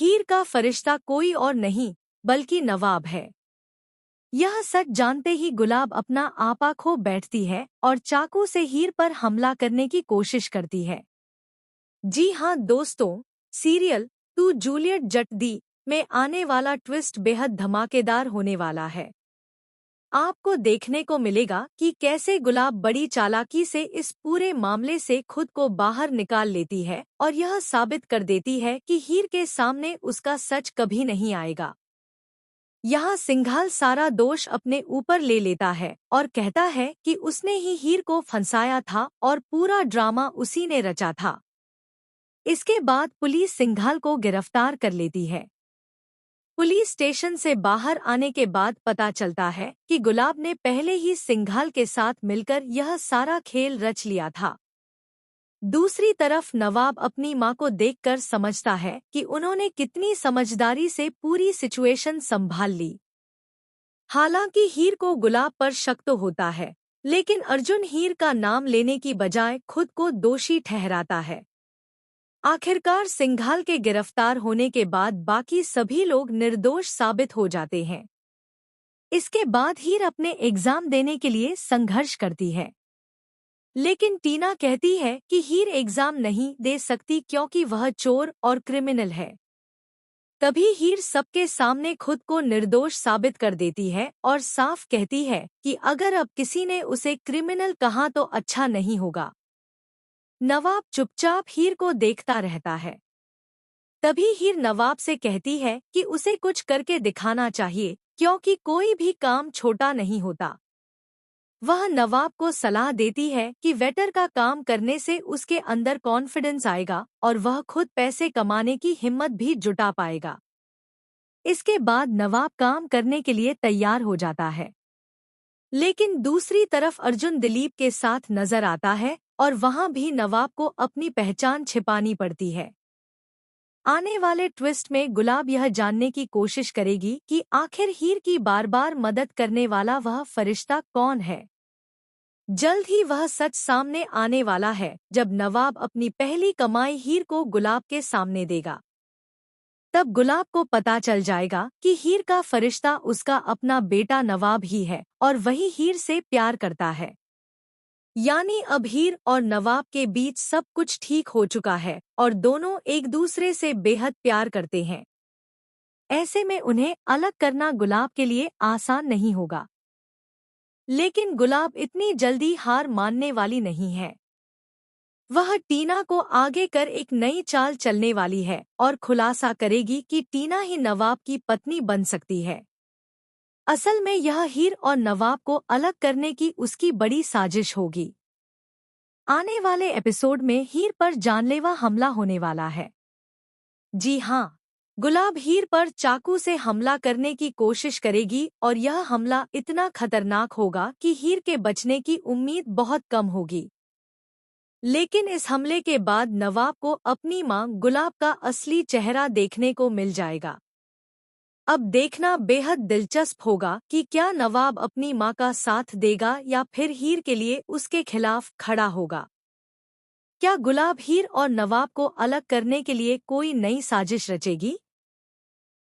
हीर का फरिश्ता कोई और नहीं बल्कि नवाब है। यह सच जानते ही गुलाब अपना आपा खो बैठती है और चाकू से हीर पर हमला करने की कोशिश करती है। जी हाँ दोस्तों, सीरियल तू जूलियट जट दी में आने वाला ट्विस्ट बेहद धमाकेदार होने वाला है। आपको देखने को मिलेगा कि कैसे गुलाब बड़ी चालाकी से इस पूरे मामले से खुद को बाहर निकाल लेती है और यह साबित कर देती है कि हीर के सामने उसका सच कभी नहीं आएगा। यहाँ सिंघाल सारा दोष अपने ऊपर ले लेता है और कहता है कि उसने ही हीर को फंसाया था और पूरा ड्रामा उसी ने रचा था। इसके बाद पुलिस सिंघाल को गिरफ्तार कर लेती है। पुलिस स्टेशन से बाहर आने के बाद पता चलता है कि गुलाब ने पहले ही सिंघाल के साथ मिलकर यह सारा खेल रच लिया था। दूसरी तरफ नवाब अपनी मां को देखकर समझता है कि उन्होंने कितनी समझदारी से पूरी सिचुएशन संभाल ली। हालांकि हीर को गुलाब पर शक तो होता है, लेकिन अर्जुन हीर का नाम लेने की बजाय खुद को दोषी ठहराता है। आखिरकार सिंघाल के गिरफ्तार होने के बाद बाकी सभी लोग निर्दोष साबित हो जाते हैं। इसके बाद हीर अपने एग्जाम देने के लिए संघर्ष करती है, लेकिन टीना कहती है कि हीर एग्जाम नहीं दे सकती क्योंकि वह चोर और क्रिमिनल है। तभी हीर सबके सामने खुद को निर्दोष साबित कर देती है और साफ कहती है कि अगर अब किसी ने उसे क्रिमिनल कहा तो अच्छा नहीं होगा। नवाब चुपचाप हीर को देखता रहता है। तभी हीर नवाब से कहती है कि उसे कुछ करके दिखाना चाहिए क्योंकि कोई भी काम छोटा नहीं होता। वह नवाब को सलाह देती है कि वेटर का काम करने से उसके अंदर कॉन्फिडेंस आएगा और वह खुद पैसे कमाने की हिम्मत भी जुटा पाएगा। इसके बाद नवाब काम करने के लिए तैयार हो जाता है। लेकिन दूसरी तरफ अर्जुन दिलीप के साथ नजर आता है और वहां भी नवाब को अपनी पहचान छिपानी पड़ती है। आने वाले ट्विस्ट में गुलाब यह जानने की कोशिश करेगी कि आखिर हीर की बार बार मदद करने वाला वह फरिश्ता कौन है। जल्द ही वह सच सामने आने वाला है जब नवाब अपनी पहली कमाई हीर को गुलाब के सामने देगा। तब गुलाब को पता चल जाएगा कि हीर का फरिश्ता उसका अपना बेटा नवाब ही है और वही हीर से प्यार करता है। यानी अब हीर और नवाब के बीच सब कुछ ठीक हो चुका है और दोनों एक दूसरे से बेहद प्यार करते हैं। ऐसे में उन्हें अलग करना गुलाब के लिए आसान नहीं होगा। लेकिन गुलाब इतनी जल्दी हार मानने वाली नहीं है। वह टीना को आगे कर एक नई चाल चलने वाली है और खुलासा करेगी कि टीना ही नवाब की पत्नी बन सकती है। असल में यह हीर और नवाब को अलग करने की उसकी बड़ी साजिश होगी। आने वाले एपिसोड में हीर पर जानलेवा हमला होने वाला है। जी हाँ, गुलाब हीर पर चाकू से हमला करने की कोशिश करेगी और यह हमला इतना खतरनाक होगा कि हीर के बचने की उम्मीद बहुत कम होगी। लेकिन इस हमले के बाद नवाब को अपनी मां गुलाब का असली चेहरा देखने को मिल जाएगा। अब देखना बेहद दिलचस्प होगा कि क्या नवाब अपनी मां का साथ देगा या फिर हीर के लिए उसके खिलाफ खड़ा होगा। क्या गुलाब हीर और नवाब को अलग करने के लिए कोई नई साजिश रचेगी?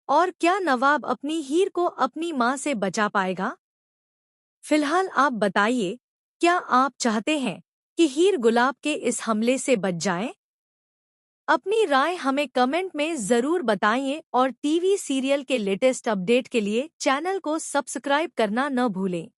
और क्या नवाब अपनी हीर को अपनी मां से बचा पाएगा? फिलहाल आप बताइए, क्या आप चाहते हैं कि हीर गुलाब के इस हमले से बच जाए? अपनी राय हमें कमेंट में ज़रूर बताइए और टीवी सीरियल के लेटेस्ट अपडेट के लिए चैनल को सब्सक्राइब करना न भूलें।